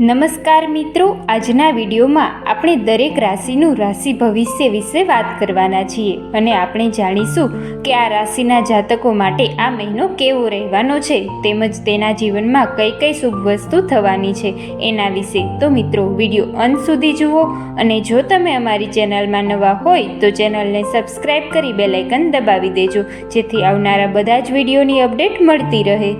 નમસ્કાર મિત્રો, આજના વિડીયોમાં આપણે દરેક રાશિનું રાશિ ભવિષ્ય વિશે વાત કરવાના છીએ અને આપણે જાણીશું કે આ રાશિના જાતકો માટે આ મહિનો કેવો રહેવાનો છે તેમજ તેના જીવનમાં કઈ કઈ શુભ વસ્તુ થવાની છે એના વિશે. તો મિત્રો, વિડીયો અંત સુધી જુઓ અને જો તમે અમારી ચેનલમાં નવા હોય તો ચેનલને સબસ્ક્રાઈબ કરી બેલ આઇકન દબાવી દેજો, જેથી આવનારા બધા જ વિડીયોની અપડેટ મળતી રહે.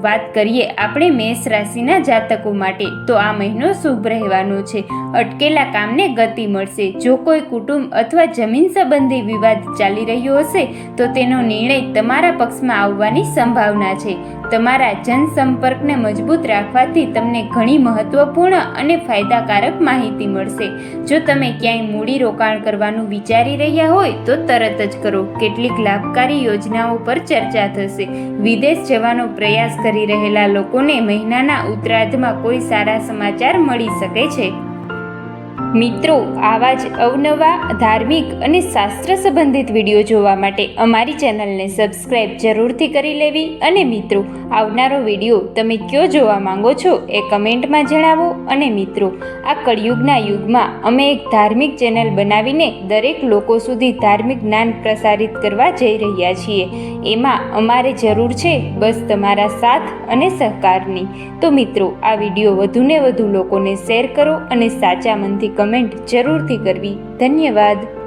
વાત કરીએ આપણે મેષ રાશિના જાતકો માટે, તો આ મહિનો શુભ રહેવાનો છે. અટકેલા કામને ગતિ મળશે. જો કોઈ કુટુંબ અથવા જમીન સંબંધી વિવાદ ચાલી રહ્યો હશે તો તેનો નિર્ણય તમારા પક્ષમાં આવવાની સંભાવના છે. તમારા જનસંપર્કને મજબૂત રાખવાથી તમને ઘણી મહત્વપૂર્ણ અને ફાયદાકારક માહિતી મળશે. જો તમે ક્યાંય મૂડી રોકાણ કરવાનું વિચારી રહ્યા હોય તો તરત જ કરો. કેટલીક લાભકારી યોજનાઓ પર ચર્ચા થશે. વિદેશ જવાનો પ્રયાસ કરી રહેલા લોકોને મહિનાના ઉત્તરાર્ધમાં કોઈ સારા સમાચાર મળી શકે છે. મિત્રો, આવા જ અવનવા ધાર્મિક અને શાસ્ત્ર સંબંધિત વિડીયો જોવા માટે અમારી ચેનલને સબસ્ક્રાઈબ જરૂરથી કરી લેવી. અને મિત્રો, આવનારો વિડીયો તમે કયો જોવા માંગો છો એ કમેન્ટમાં જણાવો. અને મિત્રો, આ કળિયુગના યુગમાં અમે એક ધાર્મિક ચેનલ બનાવીને દરેક લોકો સુધી ધાર્મિક જ્ઞાન પ્રસારિત કરવા જઈ રહ્યા છીએ. એમાં અમારે જરૂર છે બસ તમારા સાથ અને સહકારની. તો મિત્રો, આ વિડીયો વધુને વધુ લોકોને શેર કરો અને સાચા મનથી કમેન્ટ જરૂરથી કરવી. ધન્યવાદ.